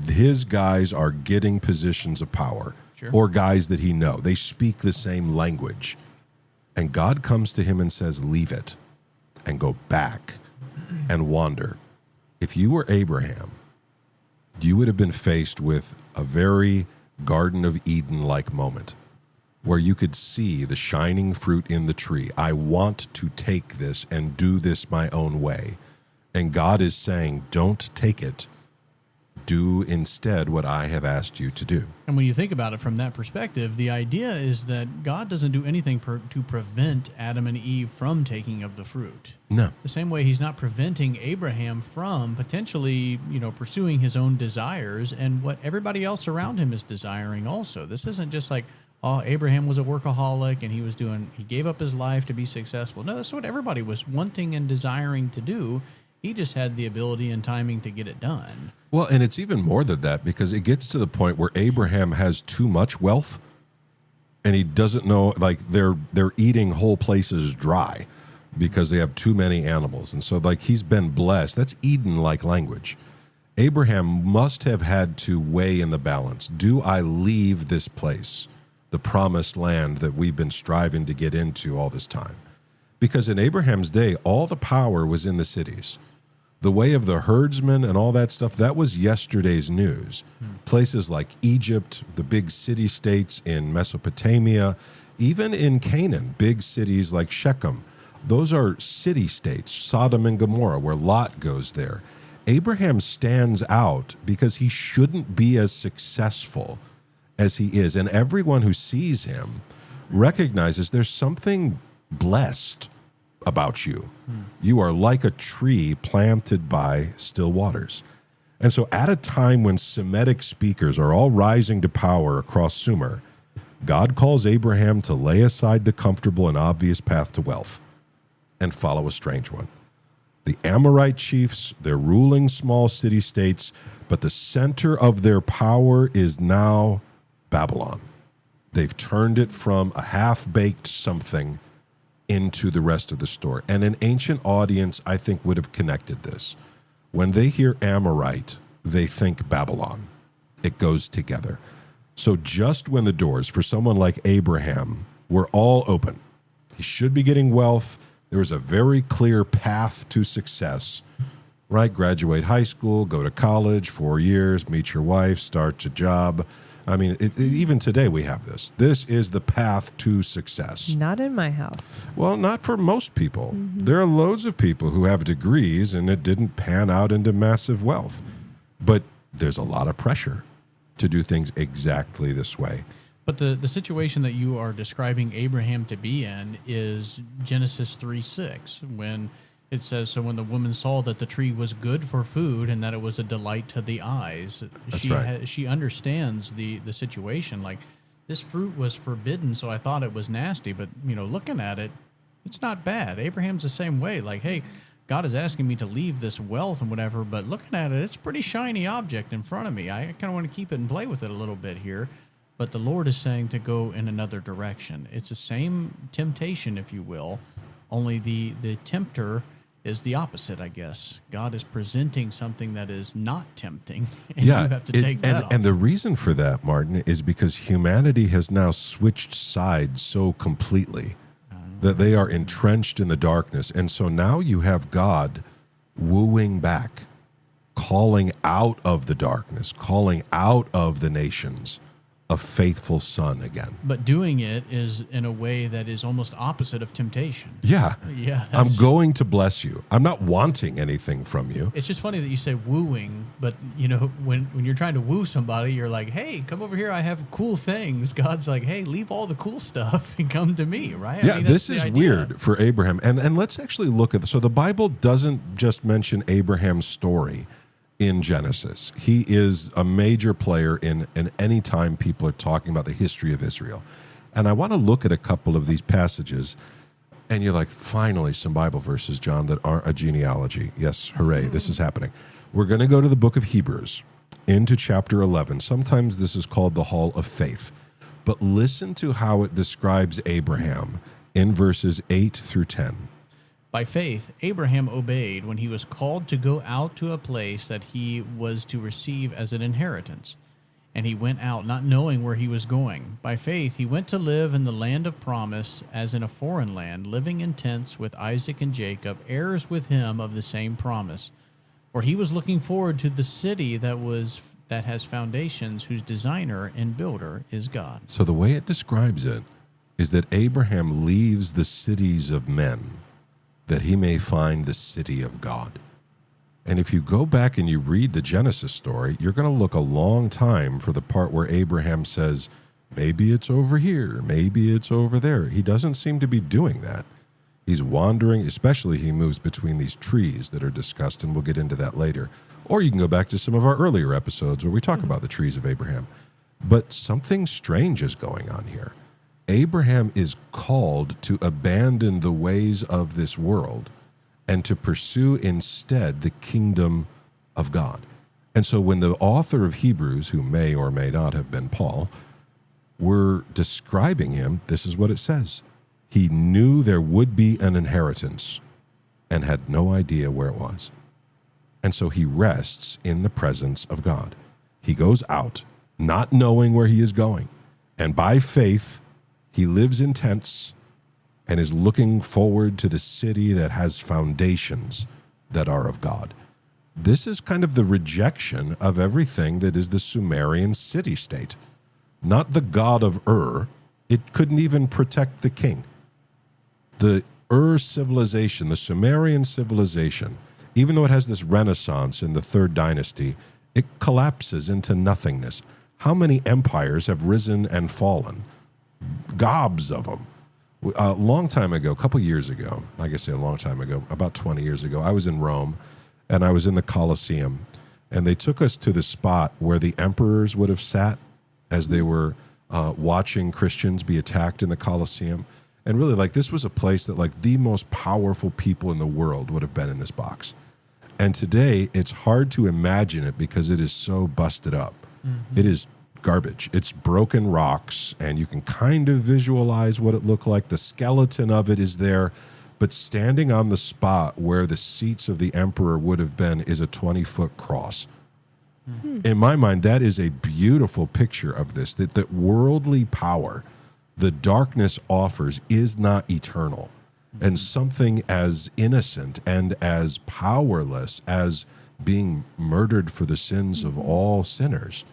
His guys are getting positions of power, Sure. or guys that he knows. They speak the same language. And God comes to him and says, leave it and go back and wander. If you were Abraham, you would have been faced with a very Garden of Eden-like moment, where you could see the shining fruit in the tree. I want to take this and do this my own way. And God is saying, don't take it. Do instead what I have asked you to do. And when you think about it from that perspective, the idea is that God doesn't do anything to prevent Adam and Eve from taking of the fruit. No. The same way he's not preventing Abraham from potentially, pursuing his own desires and what everybody else around him is desiring also. This isn't just like, oh, Abraham was a workaholic and he gave up his life to be successful. No, that's what everybody was wanting and desiring to do. He just had the ability and timing to get it done. Well, and it's even more than that, because it gets to the point where Abraham has too much wealth and he doesn't know, like they're eating whole places dry because they have too many animals. And so like he's been blessed. That's Eden-like language. Abraham must have had to weigh in the balance. Do I leave this place, the promised land that we've been striving to get into all this time? Because in Abraham's day, all the power was in the cities. The way of the herdsmen and all that stuff, that was yesterday's news. Places like Egypt, the big city-states in Mesopotamia, even in Canaan, big cities like Shechem, those are city-states, Sodom and Gomorrah, where Lot goes there. Abraham stands out because he shouldn't be as successful as he is. And everyone who sees him recognizes there's something blessed about you. You are like a tree planted by still waters. And so at a time when Semitic speakers are all rising to power across Sumer, God calls Abraham to lay aside the comfortable and obvious path to wealth and follow a strange one. The Amorite chiefs, they're ruling small city-states, but the center of their power is now Babylon. They've turned it from a half-baked something into the rest of the story. And an ancient audience, I think, would have connected this. When they hear Amorite, they think Babylon. It goes together. So just when the doors for someone like Abraham were all open, he should be getting wealth, there was a very clear path to success, right? Graduate high school, go to college, 4 years, meet your wife, start a job. I mean, even today we have this. This is the path to success. Not in my house. Well, not for most people. There are loads of people who have degrees and it didn't pan out into massive wealth. But there's a lot of pressure to do things exactly this way. But the situation that you are describing Abraham to be in is Genesis 3:6, when it says, so when the woman saw that the tree was good for food and that it was a delight to the eyes, she understands the situation. Like, this fruit was forbidden, so I thought it was nasty. But, looking at it, it's not bad. Abraham's the same way. Like, hey, God is asking me to leave this wealth and whatever, but looking at it, it's a pretty shiny object in front of me. I kind of want to keep it and play with it a little bit here. But the Lord is saying to go in another direction. It's the same temptation, if you will, only the tempter is the opposite, I guess. God is presenting something that is not tempting, and you have to take that off. And the reason for that, Martin, is because humanity has now switched sides so completely that they are entrenched in the darkness. And so now you have God wooing back, calling out of the darkness, calling out of the nations a faithful son again. But doing it is in a way that is almost opposite of temptation. Yeah. Yeah. I'm going to bless you. I'm not wanting anything from you. It's just funny that you say wooing, but when you're trying to woo somebody, you're like, hey, come over here, I have cool things. God's like, hey, leave all the cool stuff and come to me, right? Yeah, this is weird for Abraham. And let's actually look at this. So the Bible doesn't just mention Abraham's story in Genesis. He is a major player in any time people are talking about the history of Israel. And I want to look at a couple of these passages, and you're like, finally, some Bible verses, John, that aren't a genealogy. Yes, hooray, this is happening. We're going to go to the book of Hebrews, into chapter 11. Sometimes this is called the Hall of Faith. But listen to how it describes Abraham in verses 8 through 10. By faith, Abraham obeyed when he was called to go out to a place that he was to receive as an inheritance. And he went out not knowing where he was going. By faith, he went to live in the land of promise as in a foreign land, living in tents with Isaac and Jacob, heirs with him of the same promise. For he was looking forward to the city that has foundations, whose designer and builder is God. So the way it describes it is that Abraham leaves the cities of men that he may find the city of God. And if you go back and you read the Genesis story, you're going to look a long time for the part where Abraham says, maybe it's over here, maybe it's over there. He doesn't seem to be doing that. He's wandering, especially he moves between these trees that are discussed, and we'll get into that later. Or you can go back to some of our earlier episodes where we talk about the trees of Abraham. But something strange is going on here. Abraham is called to abandon the ways of this world and to pursue instead the kingdom of God. And so when the author of Hebrews, who may or may not have been Paul, were describing him, this is what it says. He knew there would be an inheritance and had no idea where it was. And so he rests in the presence of God. He goes out, not knowing where he is going. And by faith, he lives in tents and is looking forward to the city that has foundations that are of God. This is kind of the rejection of everything that is the Sumerian city-state. Not the god of Ur. It couldn't even protect the king. The Ur civilization, the Sumerian civilization, even though it has this renaissance in the third dynasty, it collapses into nothingness. How many empires have risen and fallen? Gobs of them. A long time ago, a couple years ago, I guess a long time ago, about 20 years ago, I was in Rome, and I was in the Colosseum, and they took us to the spot where the emperors would have sat as they were watching Christians be attacked in the Colosseum. And really, like, this was a place that, like, the most powerful people in the world would have been in this box. And today, it's hard to imagine it because it is so busted up. It is garbage. It's broken rocks, and you can kind of visualize what it looked like. The skeleton of it is there, but standing on the spot where the seats of the emperor would have been is a 20-foot cross. In my mind, that is a beautiful picture of this, that worldly power the darkness offers is not eternal. And something as innocent and as powerless as being murdered for the sins of all sinners,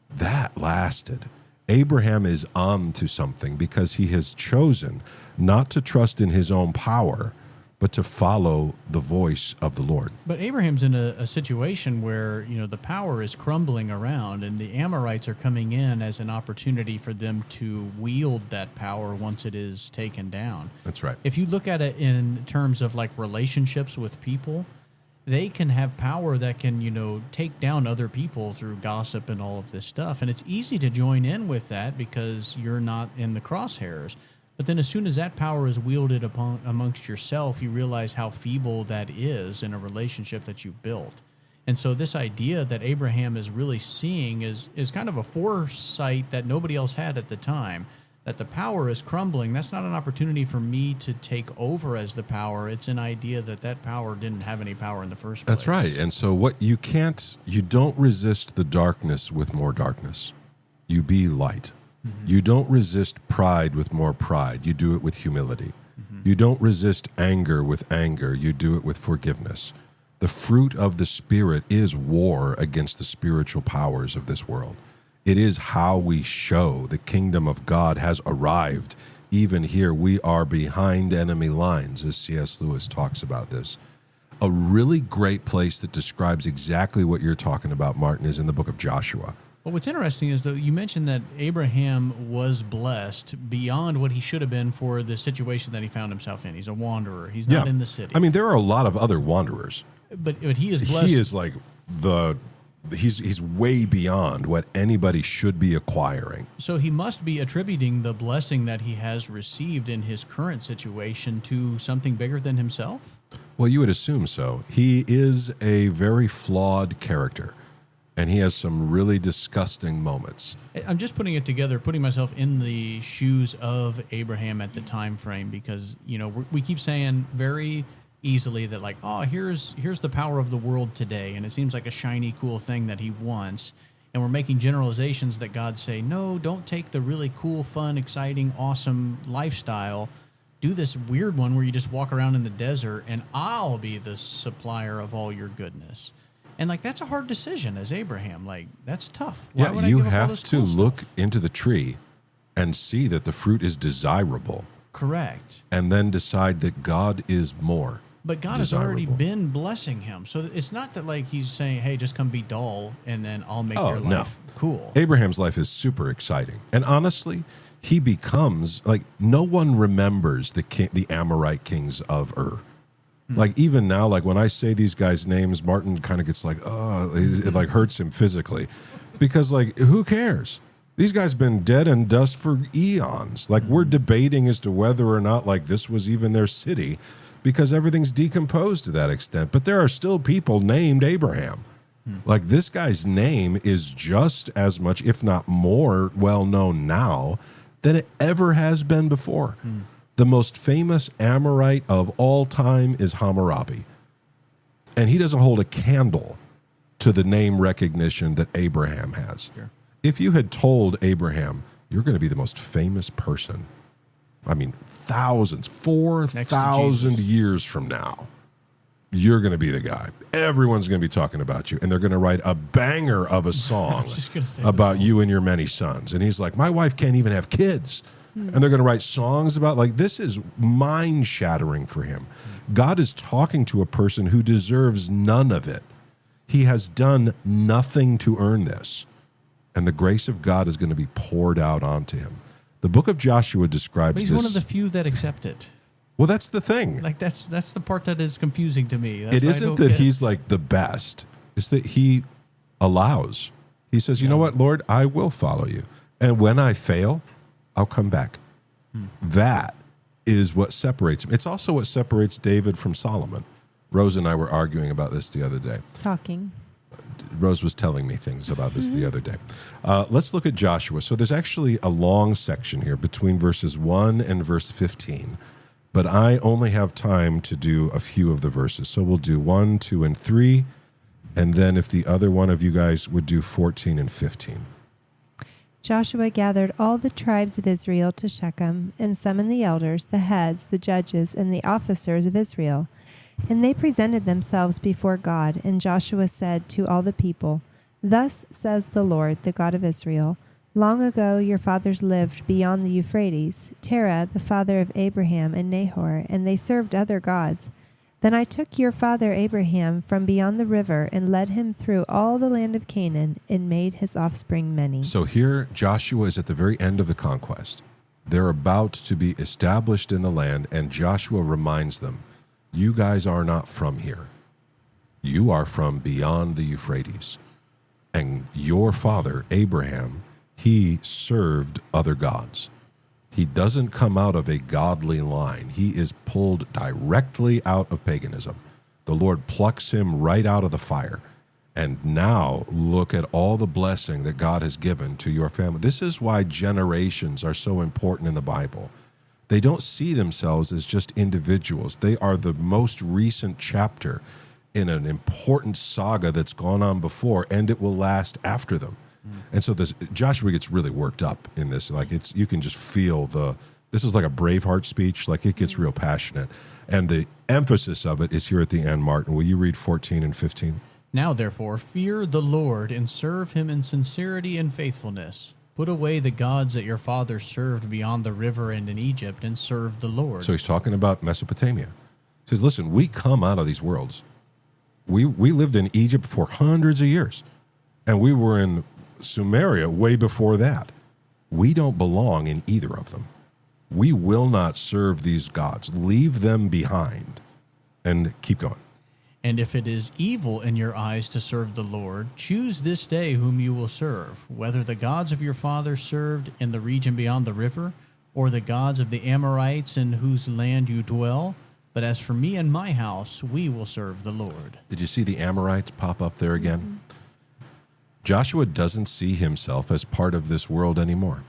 that lasted. Abraham is on to something because he has chosen not to trust in his own power, but to follow the voice of the Lord. But Abraham's in a situation where, the power is crumbling around, and the Amorites are coming in as an opportunity for them to wield that power once it is taken down. That's right. If you look at it in terms of like relationships with people, they can have power that can, take down other people through gossip and all of this stuff. And it's easy to join in with that because you're not in the crosshairs. But then as soon as that power is wielded amongst yourself, you realize how feeble that is in a relationship that you've built. And so this idea that Abraham is really seeing is kind of a foresight that nobody else had at the time, that the power is crumbling. That's not an opportunity for me to take over as the power. It's an idea that power didn't have any power in the first place. That's right. And so you don't resist the darkness with more darkness. You be light. You don't resist pride with more pride. You do it with humility. You don't resist anger with anger. You do it with forgiveness. The fruit of the Spirit is war against the spiritual powers of this world. It is how we show the kingdom of God has arrived. Even here, we are behind enemy lines, as C.S. Lewis talks about this. A really great place that describes exactly what you're talking about, Martin, is in the book of Joshua. Well, what's interesting is, though, you mentioned that Abraham was blessed beyond what he should have been for the situation that he found himself in. He's a wanderer. He's not in the city. I mean, there are a lot of other wanderers. But he is blessed. He is like he's way beyond what anybody should be acquiring. So he must be attributing the blessing that he has received in his current situation to something bigger than himself? Well, you would assume so. He is a very flawed character. And he has some really disgusting moments. I'm just putting it together, putting myself in the shoes of Abraham at the time frame, because we keep saying very easily that like, oh, here's the power of the world today, and it seems like a shiny, cool thing that he wants, and we're making generalizations that God say, no, don't take the really cool, fun, exciting, awesome lifestyle. Do this weird one where you just walk around in the desert, and I'll be the supplier of all your goodness. And like that's a hard decision as Abraham. Like that's tough. Why would you have to look into the tree and see that the fruit is desirable. Correct. And then decide that God is more. But God has already been blessing him. So it's not that like he's saying, hey, just come be dull and then I'll make your life cool. Abraham's life is super exciting. And honestly, he becomes like no one remembers the Amorite kings of Ur. Like even now, like when I say these guys' names, Martin kind of gets like, oh, it like hurts him physically, because like who cares? These guys been dead and dust for eons. Like we're debating as to whether or not like this was even their city, because everything's decomposed to that extent. But there are still people named Abraham. Like this guy's name is just as much, if not more, well known now than it ever has been before. The most famous Amorite of all time is Hammurabi. And he doesn't hold a candle to the name recognition that Abraham has. Sure. If you had told Abraham, you're going to be the most famous person, I mean, 4,000 years from now, you're going to be the guy. Everyone's going to be talking about you, and they're going to write a banger of a song about you and your many sons. And he's like, my wife can't even have kids. And they're going to write songs about, like, this is mind-shattering for him. God is talking to a person who deserves none of it. He has done nothing to earn this. And the grace of God is going to be poured out onto him. The book of Joshua describes this. But he's one of the few that accept it. Well, that's the thing. Like, that's the part that is confusing to me. It isn't that he's, like, the best. It's that he allows. He says, you know what, Lord, I will follow you. And when I fail, I'll come back. That is what separates him. It's also what separates David from Solomon. Rose and I were arguing about this the other day. Talking. Rose was telling me things about this the other day. Let's look at Joshua. So there's actually a long section here between verses 1 and verse 15. But I only have time to do a few of the verses. So we'll do 1, 2, and 3. And then if the other one of you guys would do 14 and 15. Joshua gathered all the tribes of Israel to Shechem and summoned the elders, the heads, the judges, and the officers of Israel. And they presented themselves before God. And Joshua said to all the people, "Thus says the Lord, the God of Israel, long ago your fathers lived beyond the Euphrates, Terah, the father of Abraham and Nahor, and they served other gods. Then I took your father Abraham from beyond the river and led him through all the land of Canaan and made his offspring many." So here Joshua is at the very end of the conquest. They're about to be established in the land, and Joshua reminds them, you guys are not from here. You are from beyond the Euphrates. And your father, Abraham, he served other gods. He doesn't come out of a godly line. He is pulled directly out of paganism. The Lord plucks him right out of the fire. And now look at all the blessing that God has given to your family. This is why generations are so important in the Bible. They don't see themselves as just individuals. They are the most recent chapter in an important saga that's gone on before, and it will last after them. And so Joshua gets really worked up in this. Like you can just feel this is like a Braveheart speech. Like it gets real passionate. And the emphasis of it is here at the end. Martin, will you read 14 and 15? Now, therefore, fear the Lord and serve him in sincerity and faithfulness. Put away the gods that your fathers served beyond the river and in Egypt, and serve the Lord. So he's talking about Mesopotamia. He says, listen, we come out of these worlds. We lived in Egypt for hundreds of years, and we were in Sumeria way before that. We don't belong in either of them. We will not serve these gods. Leave them behind and keep going. And if it is evil in your eyes to serve the Lord, choose this day whom you will serve, whether the gods of your fathers served in the region beyond the river, or the gods of the Amorites in whose land you dwell. But as for me and my house, we will serve the Lord. Did you see the Amorites pop up there again? Mm-hmm. Joshua doesn't see himself as part of this world anymore.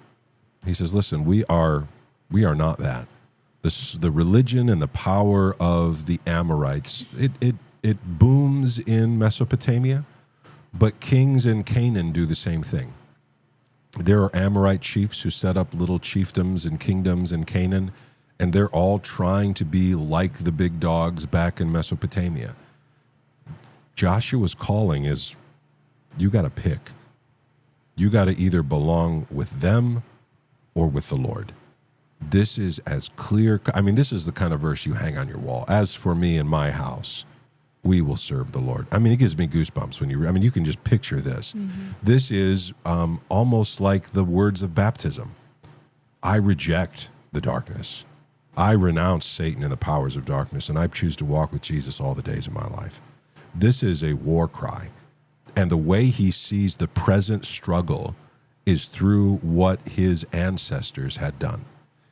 He says, listen, we are not that. The religion and the power of the Amorites, it booms in Mesopotamia, but kings in Canaan do the same thing. There are Amorite chiefs who set up little chiefdoms and kingdoms in Canaan, and they're all trying to be like the big dogs back in Mesopotamia. Joshua's calling is, you got to pick. You got to either belong with them or with the Lord. This is as clear. I mean, this is the kind of verse you hang on your wall. As for me and my house, we will serve the Lord. I mean, it gives me goosebumps when you can just picture this. Mm-hmm. This is almost like the words of baptism. I reject the darkness. I renounce Satan and the powers of darkness, and I choose to walk with Jesus all the days of my life. This is a war cry. And the way he sees the present struggle is through what his ancestors had done.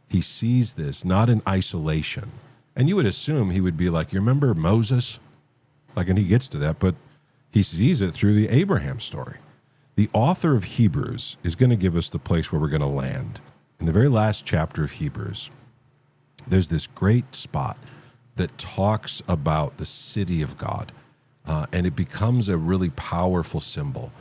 He sees this not in isolation. And you would assume he would be like, you remember Moses? And he gets to that, but he sees it through the Abraham story. The author of Hebrews is going to give us the place where we're going to land. In the very last chapter of Hebrews, there's this great spot that talks about the city of God, and it becomes a really powerful symbol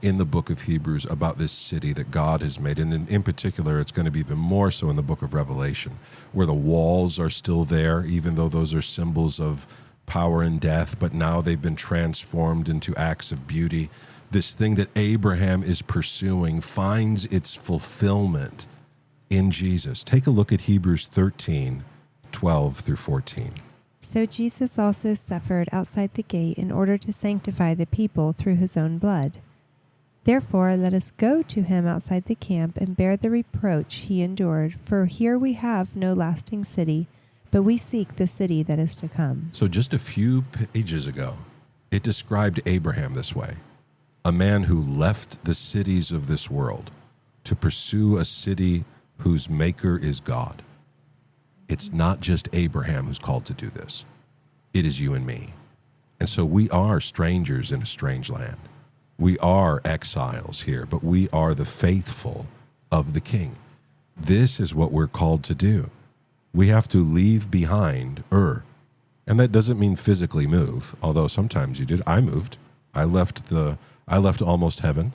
in the book of Hebrews about this city that God has made. And in particular, it's going to be even more so in the book of Revelation, where the walls are still there, even though those are symbols of power and death, but now they've been transformed into acts of beauty. This thing that Abraham is pursuing finds its fulfillment in Jesus. Take a look at Hebrews 13, 12 through 14. So Jesus also suffered outside the gate in order to sanctify the people through his own blood. Therefore, let us go to him outside the camp and bear the reproach he endured, for here we have no lasting city, but we seek the city that is to come. So just a few pages ago, it described Abraham this way: a man who left the cities of this world to pursue a city whose maker is God. It's not just Abraham who's called to do this. It is you and me. And so we are strangers in a strange land. We are exiles here, but we are the faithful of the King. This is what we're called to do. We have to leave behind Ur. And that doesn't mean physically move, although sometimes you did. I moved. I left almost heaven,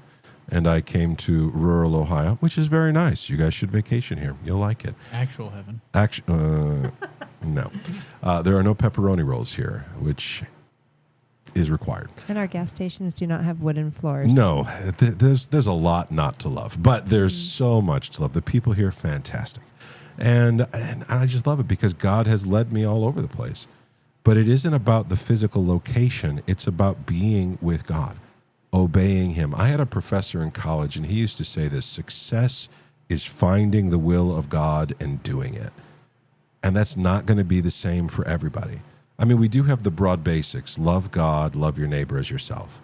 and I came to rural Ohio, which is very nice. You guys should vacation here. You'll like it. Actual heaven. No. There are no pepperoni rolls here, which is required. And our gas stations do not have wooden floors. No, there's a lot not to love, but there's so much to love. The people here are fantastic. And I just love it because God has led me all over the place. But it isn't about the physical location. It's about being with God, obeying him. I had a professor in college, and he used to say this: success is finding the will of God and doing it. And that's not going to be the same for everybody. I mean, we do have the broad basics: love God, love your neighbor as yourself.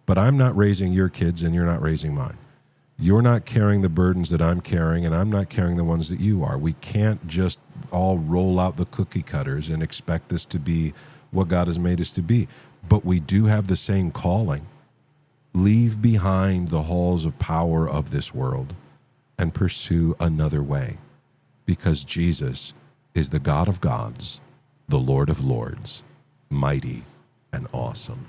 But I'm not raising your kids, and you're not raising mine. You're not carrying the burdens that I'm carrying, and I'm not carrying the ones that you are. We can't just all roll out the cookie cutters and expect this to be what God has made us to be. But we do have the same calling. Leave behind the halls of power of this world and pursue another way, because Jesus is the God of gods, the Lord of lords, mighty and awesome.